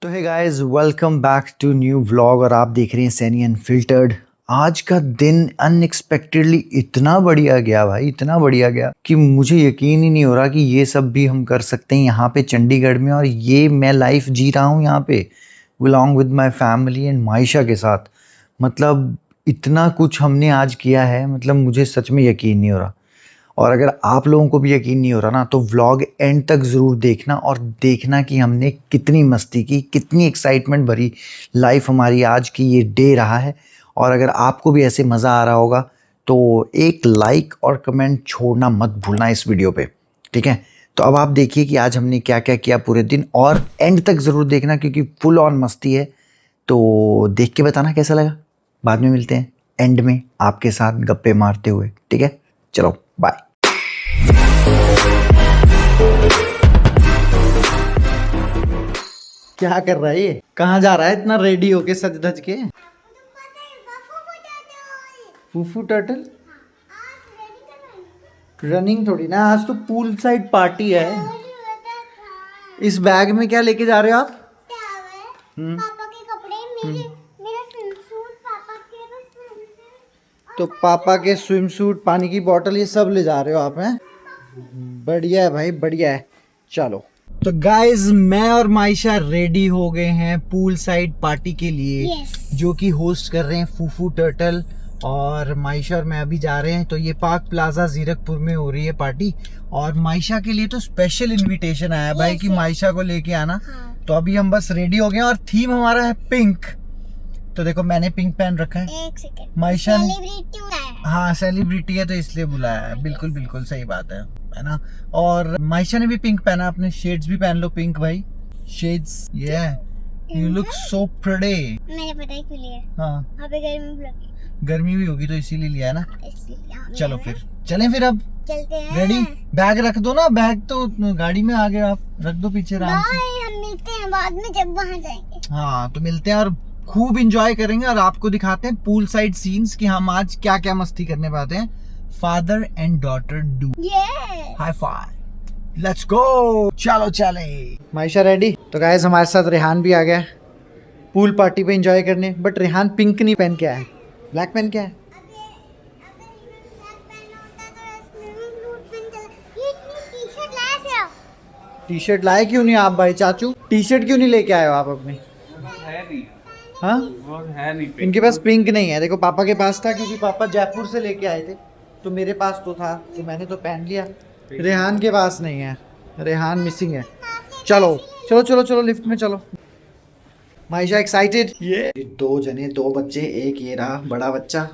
तो hey guys, welcome back to new vlog. और आप देख रहे हैं सैनी अनफिल्टर्ड। आज का दिन अनएक्सपेक्टेडली इतना बढ़िया गया भाई, इतना बढ़िया गया कि मुझे यकीन ही नहीं हो रहा कि ये सब भी हम कर सकते हैं यहाँ पे चंडीगढ़ में। और ये मैं लाइफ जी रहा हूँ यहाँ पे along with my family and Maisha के साथ। मतलब इतना कुछ हमने आज किया है, मतलब मुझे सच में यकीन नहीं हो रहा। और अगर आप लोगों को भी यकीन नहीं हो रहा ना, तो व्लॉग एंड तक ज़रूर देखना और देखना कि हमने कितनी मस्ती की, कितनी एक्साइटमेंट भरी लाइफ हमारी आज की ये डे रहा है। और अगर आपको भी ऐसे मज़ा आ रहा होगा तो एक लाइक और कमेंट छोड़ना मत भूलना इस वीडियो पे, ठीक है। तो अब आप देखिए कि आज हमने क्या क्या किया पूरे दिन, और एंड तक ज़रूर देखना क्योंकि फुल ऑन मस्ती है। तो देख के बताना कैसा लगा। बाद में मिलते हैं एंड में आपके साथ गप्पे मारते हुए, ठीक है। चलो बाय। क्या कर रहा है ये? कहाँ जा रहा है इतना रेडी होके सज धज के? फूफू टर्टल रनिंग थोड़ी ना, आज तो पूल साइड पार्टी है। इस बैग में क्या लेके जा रहे हो आप? पापा के कपड़े, मेरा स्विमसूट, पापा के तो पापा के स्विम सूट, पानी की बोतल, ये सब ले जा रहे हो आप हैं? बढ़िया है भाई, बढ़िया है। चलो तो गाइज, मैं और मायशा रेडी हो गए हैं पूल साइड पार्टी के लिए, जो कि होस्ट कर रहे हैं फूफू टर्टल। और मायशा और मैं अभी जा रहे हैं। तो ये पार्क प्लाजा जीरकपुर में हो रही है पार्टी। और मायशा के लिए तो स्पेशल इनविटेशन आया है भाई कि मायशा को लेके आना। तो अभी हम बस रेडी हो गए हैं और थीम हमारा है पिंक। तो देखो मैंने पिंक पहन रखा है, मायशा ने, हाँ सेलिब्रिटी है तो इसलिए बुलाया है। बिल्कुल बिल्कुल सही बात है ना। और मायशा ने भी पिंक पहना, अपने शेड्स भी पहन लो पिंक भाई, shades. You look so pretty. मैंने पता है क्यों लिया? हाँ, वहाँ पे गर्मी भी होगी तो इसीलिए लिया है ना। चलो फिर चलें, फिर अब चलते हैं। रेडी? बैग रख दो ना, बैग तो गाड़ी में आ गए आप, रख दो पीछे आराम से। हम मिलते हैं बाद में जब वहाँ जाएंगे। हाँ तो मिलते हैं और खूब इंजॉय करेंगे और आपको दिखाते हैं पूल साइड सीन्स कि हम आज क्या क्या मस्ती करने पाते हैं। Father and daughter do high five, let's go. चलो चले। मायशा रेडी? तो गाइस हमारे साथ रेहान भी आ गया है पूल पार्टी पे एंजॉय करने। बट रेहान पिंक नहीं पहन के आया है, ब्लैक पहन के आया है। टी शर्ट लाए क्यों नहीं आप भाई चाचू? टी शर्ट क्यों नहीं लेके आए हो आप अपने? हाँ इनके पास पिंक नहीं है। देखो पापा के पास था क्योंकि पापा जयपुर से लेके आए थे, तो मेरे पास तो था तो मैंने तो पहन लिया। रेहान के पास नहीं है, रेहान मिसिंग है। चलो चलो चलो चलो लिफ्ट में चलो। मायशा एक्साइटेड? ये दो जने, दो बच्चे, एक ये रहा बड़ा बच्चा,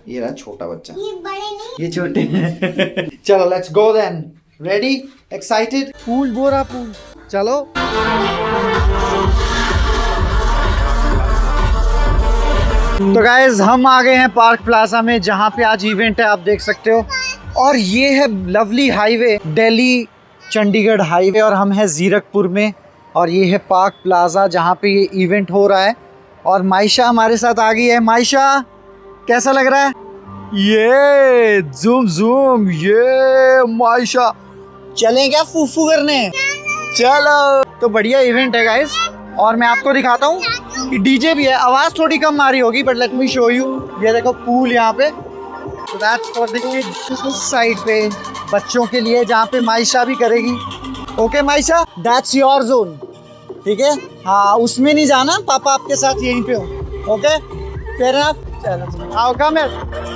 ये रहा छोटा बच्चा। ये बड़े नहीं, ये छोटे हैं। चलो let's go then. Ready? Excited? Pool बोरा पूल। चलो तो गाइज हम आ गए हैं पार्क प्लाजा में, जहाँ पे आज इवेंट है, आप देख सकते हो। और ये है lovely highway, Delhi Chandigarh highway, और हम हैं जीरकपुर में। और ये है पार्क प्लाजा जहाँ पे ये इवेंट हो रहा है। और मायशा हमारे साथ आ गई है। मायशा कैसा लग रहा है? ये जूम जूम, ये मायशा चलें क्या फूफू करने? चलो तो बढ़िया इवेंट है गाइस। और मैं आपको दिखाता हूँ कि डीजे भी है, आवाज़ थोड़ी कम आ रही होगी but let me show you. ये देखो पूल यहाँ पे, so that's for the kids। उस साइड पे बच्चों के लिए जहाँ पे मायशा भी करेगी। Okay Maysha, that's your zone, ठीक है। हाँ उसमें नहीं जाना, पापा आपके साथ यहीं पे हो। Okay fair enough. चलो आओ कम है।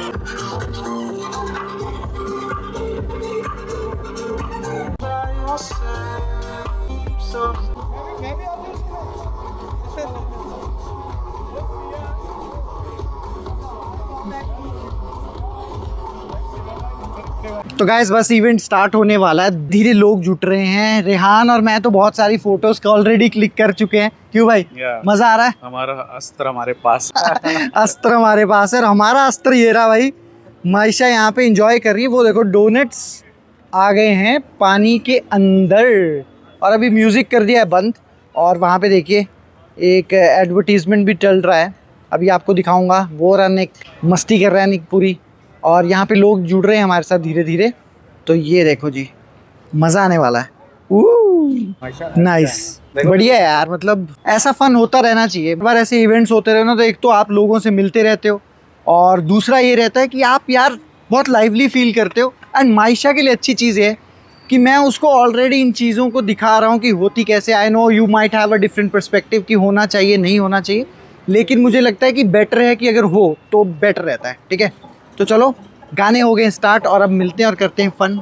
तो गाइस बस इवेंट स्टार्ट होने वाला है, धीरे लोग जुट रहे हैं। रेहान और मैं तो बहुत सारी फोटोज ऑलरेडी क्लिक कर चुके हैं। क्यों भाई? मजा आ रहा है? हमारा अस्त्र हमारे पास। अस्त्र हमारे पास है, और हमारा अस्त्र ये रहा भाई। मायशा यहाँ पे एंजॉय कर रही है। वो देखो डोनट्स आ गए हैं पानी के अंदर, और अभी म्यूजिक कर दिया है बंद। और वहाँ पे देखिए एक एडवर्टीजमेंट भी चल रहा है, अभी आपको दिखाऊंगा। वो रन एक मस्ती कर रहा है पूरी, और यहाँ पे लोग जुड़ रहे हैं हमारे साथ धीरे धीरे। तो ये देखो जी, मज़ा आने वाला है। नाइस, बढ़िया है यार। मतलब ऐसा फन होता रहना चाहिए। एक बार ऐसे इवेंट्स होते रहे ना, तो एक तो आप लोगों से मिलते रहते हो, और दूसरा ये रहता है कि आप यार बहुत लाइवली फील करते हो। एंड मायशा के लिए अच्छी चीज़ है कि मैं उसको ऑलरेडी इन चीज़ों को दिखा रहा हूँ कि होती कैसे। I know you might have a different perspective कि होना चाहिए नहीं होना चाहिए, लेकिन मुझे लगता है कि बेटर है कि अगर हो तो बेटर रहता है। ठीक है, तो चलो गाने हो गए स्टार्ट, और अब मिलते हैं और करते हैं fun.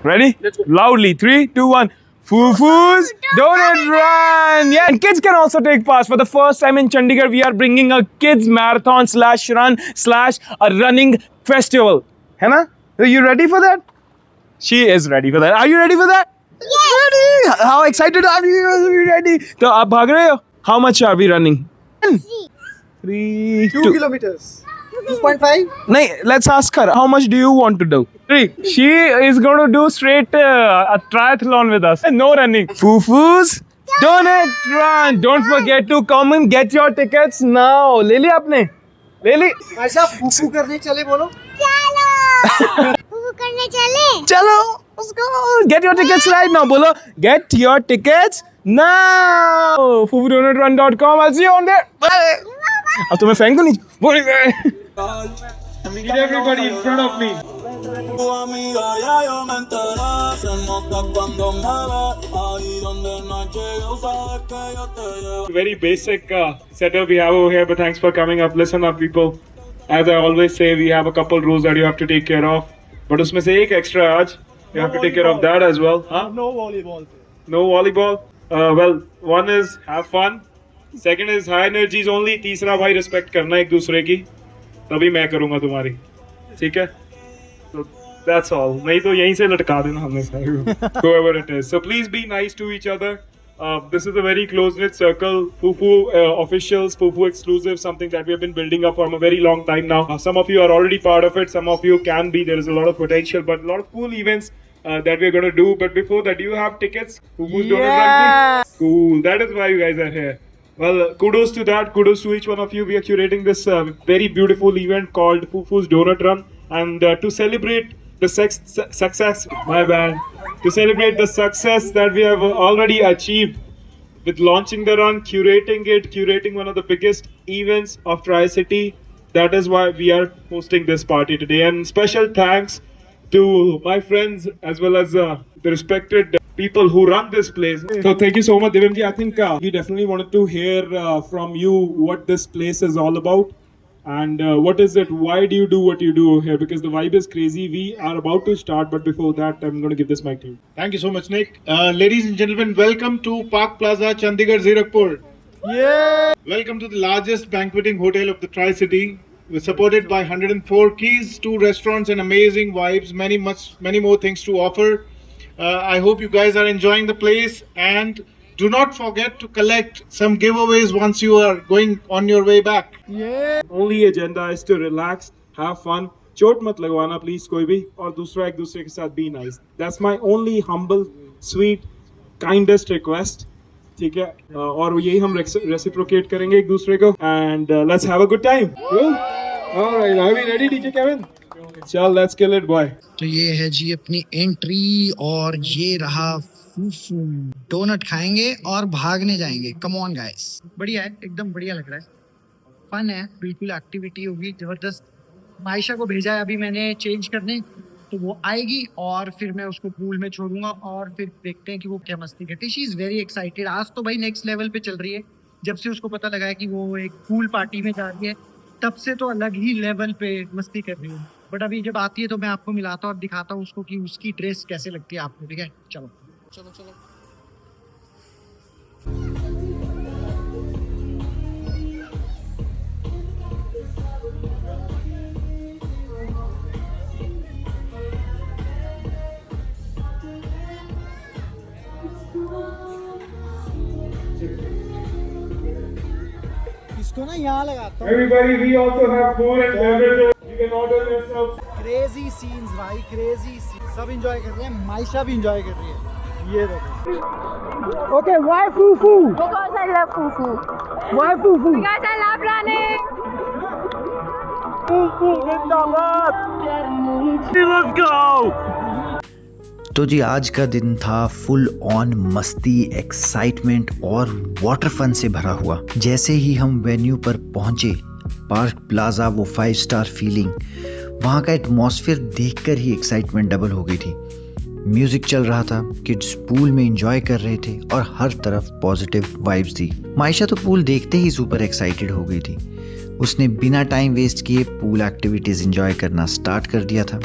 Ready? Loudly. 3, 2, 1. Foo-foos, donut run! Yeah, and kids can also take part. For the first time in Chandigarh, we are bringing a kids marathon slash run slash a running festival. है ना? Are you ready for that? She is ready for that. Are you ready for that? Yes. Ready? How excited are you? Are you ready? तो आप भाग रहे हो? How much are we running? 3, 2 kilometers. 2.5. नहीं, let's ask her. How much do you want to do? 3. She is going to do straight a triathlon with us. No running. Foo-foos, donut run. Don't forget to come and get your tickets now. ले ली आपने? ले ली? ऐसा फूफू करने चले बोलो। चलो वो करने चले। चलो, let's go. Get your tickets right now. बोलो, get your tickets now. foofudonutRun.com. I'll see you on there. Bye. अब तुम्हें फेंक दो नीचे। बोल Meet everybody in front of me. Tu amiga ya yo me enteré, se nota cuando me ve, ahí donde no llego, sabes que yo te llevo. Very basic setup we have over here, but thanks for coming up. Listen up, people. As I always say, we have a couple rules that you have to take care of. But उसमें से एक extra आज, you have to take care of that as well. Huh? No volleyball. No volleyball. Well, one is have fun. Second is high energies only. तीसरा भाई respect करना एक दूसरे की. तभी मैं करूँगा तुम्हारी. ठीक है? So that's all. नहीं तो यहीं से लटका देना हमेशा. Whoever it is. So please be nice to each other. This is a very close-knit circle. Fufu officials, Fufu exclusive, something that we have been building up for a very long time now. Some of you are already part of it. Some of you can be. There is a lot of potential, but a lot of cool events that we are going to do. But before that, you have tickets. Fufu's Donut Run. Cool. That is why you guys are here. Well, kudos to that. Kudos to each one of you. We are curating this very beautiful event called Fufu's Donut Run, and to celebrate the success. My bad. To celebrate the success that we have already achieved with launching the run, curating one of the biggest events of Tri-City. That is why we are hosting this party today. And special thanks to my friends as well as the respected people who run this place. So thank you so much, Devamji. I think we definitely wanted to hear from you what this place is all about, and what is it? Why do you do what you do here? Because the vibe is crazy. We are about to start, but before that, I'm going to give this mic to you. Thank you so much, Nick. Ladies and gentlemen, welcome to Park Plaza, Chandigarh, Zirakpur. Yeah. Welcome to the largest banqueting hotel of the Tri-City. We're supported by 104 keys, 2 restaurants, and amazing vibes. Many more things to offer. I hope you guys are enjoying the place, and do not forget to collect some giveaways once you are going on your way back. Only agenda is to relax, have fun. चोट मत लगवाना please कोई भी, और दूसरा एक दूसरे के साथ be nice. That's my only humble, sweet, kindest request. ठीक है, और यही हम reciprocate करेंगे एक दूसरे को, and let's have a good time. Cool? All right, are we ready, DJ Kevin? चल, let's kill it, boy. तो ये है जी अपनी एंट्री, और ये रहा फूफू। डोनट खाएंगे और भागने जाएंगे। कम ऑन गाइस, बढ़िया है, एकदम बढ़िया लग रहा है, फन है, बिल्कुल एक्टिविटी होगी जबरदस्त। मायशा को भेजा है अभी मैंने चेंज करने, तो वो आएगी और फिर मैं उसको पूल में छोड़ूंगा, और फिर देखते हैं कि वो क्या मस्ती करती है। She is very excited. आज तो भाई नेक्स्ट लेवल पे चल रही है। जब से उसको पता लगा है कि वो एक पूल पार्टी में जा रही है, तब से तो अलग ही लेवल पे मस्ती कर रही है। बट अभी जब आती है तो मैं आपको मिलाता हूँ और दिखाता हूँ उसको कि उसकी ड्रेस कैसे लगती है आपको। ठीक है, चलो चलो चलो। इसको ना यहाँ लगाता हूँ। Everybody, we also have food and beverages. You can order yourself. Crazy scenes भाई, क्रेजी सीन्स। सब एंजॉय कर रहे हैं, मायशा भी एंजॉय कर रही है। ये देखो। Okay, why Fufu? Because I love fufu. Why Fufu? Because I love running. Fufu जिंदाबाद. Let's go. तो जी आज का दिन था फुल ऑन मस्ती, एक्साइटमेंट और वाटर फन से भरा हुआ। जैसे ही हम वेन्यू पर पहुंचे, पार्क प्लाजा, वो 5 स्टार फीलिंग, वहाँ का एटमॉस्फेयर देखकर ही एक्साइटमेंट डबल हो गई थी। म्यूजिक चल रहा था, किड्स पूल में एंजॉय कर रहे थे और हर तरफ पॉजिटिव वाइब्स थी। मायशा तो पूल देखते ही सुपर एक्साइटेड हो गई थी। उसने बिना टाइम वेस्ट किए पूल एक्टिविटीज एंजॉय करना स्टार्ट कर दिया था।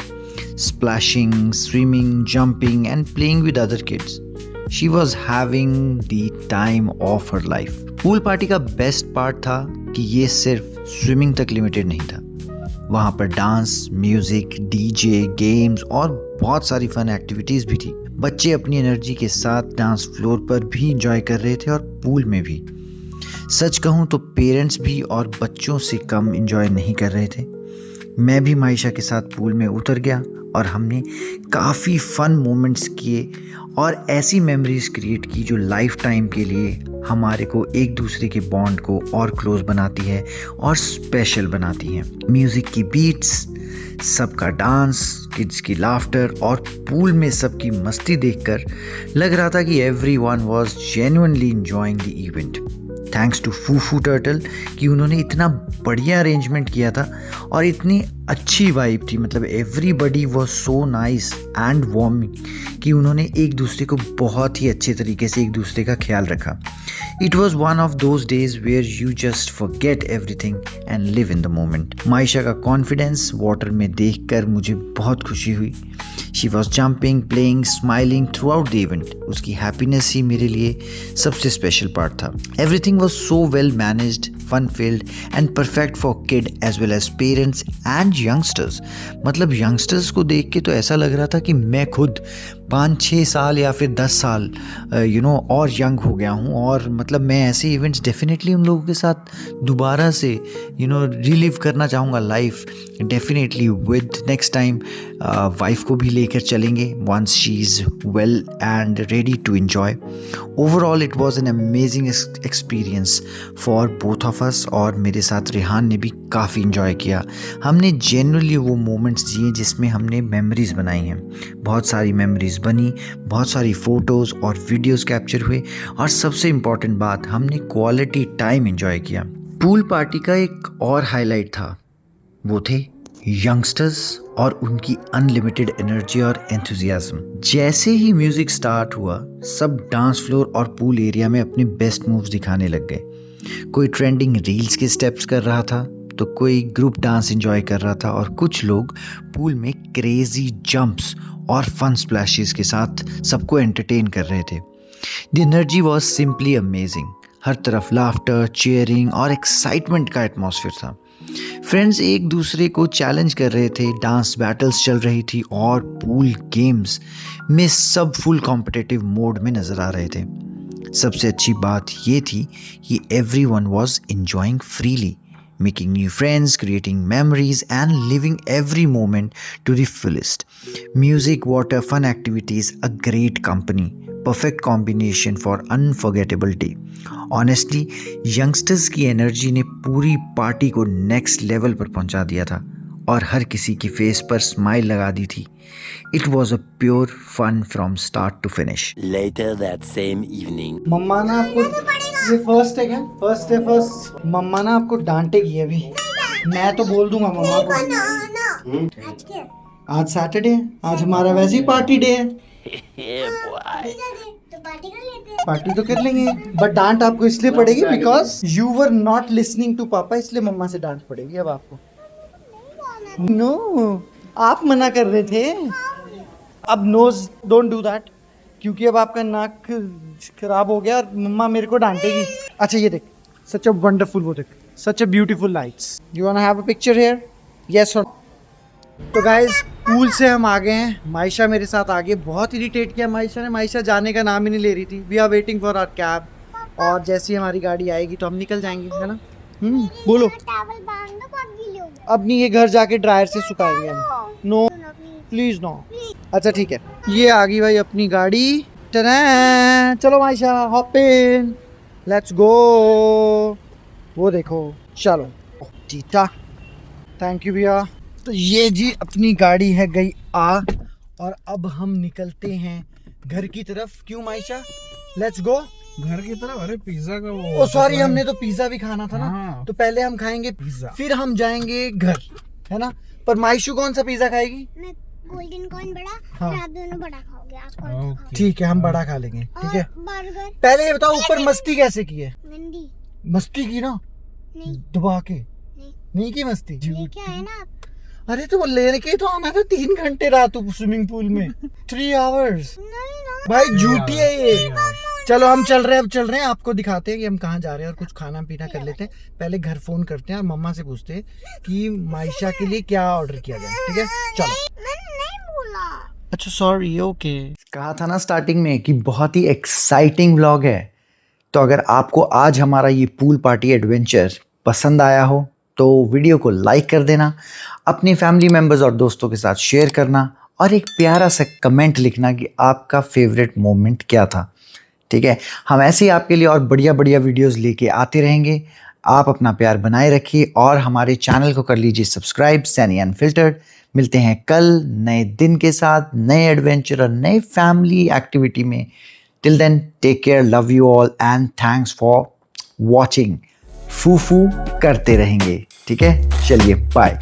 Splashing, swimming, jumping and playing with other kids. She was having the time of her life. Pool party का बेस्ट पार्ट था कि ये सिर्फ स्विमिंग तक लिमिटेड नहीं था। वहाँ पर डांस, म्यूजिक, डीजे, गेम्स और बहुत सारी फन एक्टिविटीज भी थी। बच्चे अपनी एनर्जी के साथ डांस फ्लोर पर भी एंजॉय कर रहे थे और पूल में भी। सच कहूँ तो पेरेंट्स भी और बच्चों से कम एंजॉय नहीं कर रहे थे। मैं भी मायशा के साथ पूल में उतर गया और हमने काफ़ी फन मोमेंट्स किए और ऐसी मेमोरीज क्रिएट की जो लाइफ टाइम के लिए हमारे को एक दूसरे के बॉन्ड को और क्लोज बनाती है और स्पेशल बनाती है। म्यूज़िक की बीट्स, सबका डांस, किड्स की लाफ्टर और पूल में सबकी मस्ती देखकर लग रहा था कि everyone was genuinely enjoying the event. Thanks to Fufu turtle कि उन्होंने इतना बढ़िया अरेंजमेंट किया था और इतनी अच्छी वाइब थी। मतलब everybody was so nice and warming कि उन्होंने एक दूसरे को बहुत ही अच्छे तरीके से एक दूसरे का ख्याल रखा। It was one of those days where you just forget everything and live in the moment. Maisha का कॉन्फिडेंस वाटर में देखकर मुझे बहुत खुशी हुई। She was jumping, playing, smiling throughout the event. उसकी हैप्पीनेस ही मेरे लिए सबसे स्पेशल पार्ट था। Everything was so well managed, fun filled and perfect for kid as well as parents and youngsters. मतलब यंगस्टर्स को देख के तो ऐसा लग रहा था कि मैं खुद 5-6 साल या फिर 10 साल और यंग हो गया हूँ। और मतलब मैं ऐसे इवेंट्स डेफिनेटली उन लोगों के साथ दोबारा से रिलीव करना चाहूँगा life. Definitely with next time wife को भी लेकर चलेंगे once she is well and ready to enjoy. Overall it was an amazing experience for both of us और मेरे साथ रेहान ने भी काफ़ी एंजॉय किया। हमने जेन्युइनली वो मोमेंट्स जिए जिसमें हमने मेमोरीज बनाई हैं। बहुत सारी मेमोरीज बनी, बहुत सारी फ़ोटोज़ और वीडियोज़ कैप्चर हुए और सबसे इम्पॉर्टेंट बात, हमने क्वालिटी टाइम एंजॉय किया। पूल पार्टी का एक और हाईलाइट था, वो थे यंगस्टर्स और उनकी अनलिमिटेड एनर्जी और एंथुजियाज्म। जैसे ही म्यूजिक स्टार्ट हुआ, सब डांस फ्लोर और पूल एरिया में अपने बेस्ट मूव्स दिखाने लग गए। कोई ट्रेंडिंग रील्स के स्टेप्स कर रहा था तो कोई ग्रुप डांस एंजॉय कर रहा था और कुछ लोग पूल में क्रेजी जंप्स और फन स्प्लैशेस के साथ सबको एंटरटेन कर रहे थे। The energy was simply amazing. हर तरफ लाफ्टर, चीयरिंग और एक्साइटमेंट का एटमॉस्फेयर था। फ्रेंड्स एक दूसरे को चैलेंज कर रहे थे, डांस बैटल्स चल रही थी और पूल गेम्स में सब फुल कॉम्पिटिटिव मोड में नजर आ रहे थे। सबसे अच्छी बात ये थी कि everyone was enjoying freely, making new friends, creating memories and living every moment to the fullest. Music, water, fun activities, a great company. Perfect combination for unforgettable day. Honestly, youngsters की एनर्जी ने पूरी party को next level पर पहुंचा दिया था और हर किसी की फेस पर स्माइल लगा दी थी। It was a pure fun from start to finish. Later that same evening. मम्मा ना आपको ये फर्स्ट है क्या? फर्स्ट है फर्स्ट। मम्मा ना आपको डांटेगी अभी। मैं तो बोल दूंगा मम्मा को। आज सैटरडे है, आज हमारा वैसे ही पार्टी डे है। पार्टी तो कर लेंगे, बट डांट आपको इसलिए पड़ेगी because you were not listening to papa, इसलिए मम्मा से डांट पड़ेगी अब आपको। नो, आप मना कर रहे थे। अब नोज डोंट डू दैट, क्योंकि अब आपका नाक खराब हो गया और मम्मा मेरे को डांटेगी। अच्छा ये देख, सच अ वंडरफुल, वो देख, such a beautiful lights. You want to have a picture here? Yes और? तो गाइज पूल से हम आ गए हैं। मायशा मेरे साथ आ गई। बहुत इरिटेट किया मायशा ने, मायशा जाने का नाम ही नहीं ले रही थी। We are waiting for our cab और जैसी हमारी गाड़ी आएगी तो हम निकल जाएंगे, है ना? बोलो। टॉवल बांध दो, बहुत गीले हो गए। अब नहीं, ये घर जाके ड्रायर से सुखाएंगे हम। No please no. अच्छा ठीक है, ये आ गई भाई अपनी गाड़ी। टन, चलो Maysha hop in, let's go. वो देखो, चलो टीटा, थैंक यू भैया। तो ये जी अपनी गाड़ी है गई आ और अब हम निकलते हैं घर की तरफ। क्यों माइशा? Let's go. घर की तरफ? अरे पिज्जा का वो, ओ सॉरी, हमने तो पिज्जा भी खाना था ना। हाँ। तो पहले हम खाएंगे पिज्जा, फिर हम जाएंगे घर, है ना? पर माइशू कौन सा पिज्जा खाएगी? मैं गोल्डन कॉर्न बड़ा, हाँ। फिर आप दोनों बड़ा खाओगे। आप कौन सा खाओगे? ठीक है, हम बड़ा खा लेंगे, ठीक है। और बर्गर? पहले ये बताओ, ऊपर मस्ती कैसे की है? मंदी? मस्ती की ना, नहीं दबा के नहीं, नहीं की मस्ती। लेके आए ना आप। अरे तो लेके तो आना था 3 घंटे रात स्विमिंग पूल में। 3 आवर्स नहीं ना भाई, झूठी है ये। चलो हम चल रहे हैं, अब चल रहे हैं, आपको दिखाते हैं कि हम कहाँ जा रहे हैं और कुछ खाना पीना कर लेते हैं। पहले घर फोन करते हैं और मम्मा से पूछते हैं कि माइशा के लिए क्या ऑर्डर किया जाए, ठीक है? चलो। मैंने नहीं बोला। अच्छा सॉरी, ओके। कहा था ना स्टार्टिंग में कि बहुत ही एक्साइटिंग व्लॉग है। तो अगर आपको आज हमारा ये पूल पार्टी एडवेंचर पसंद आया हो तो वीडियो को लाइक कर देना, अपनी फैमिली मेम्बर्स और दोस्तों के साथ शेयर करना और एक प्यारा सा कमेंट लिखना कि आपका फेवरेट मोमेंट क्या था, ठीक है? हम ऐसे ही आपके लिए और बढ़िया बढ़िया वीडियोस लेके आते रहेंगे। आप अपना प्यार बनाए रखिए और हमारे चैनल को कर लीजिए सब्सक्राइब, सैनी अनफिल्टर्ड। मिलते हैं कल नए दिन के साथ, नए एडवेंचर और नए फैमिली एक्टिविटी में। Till then take care, love you all and thanks for watching. फू करते रहेंगे, ठीक है? चलिए बाय।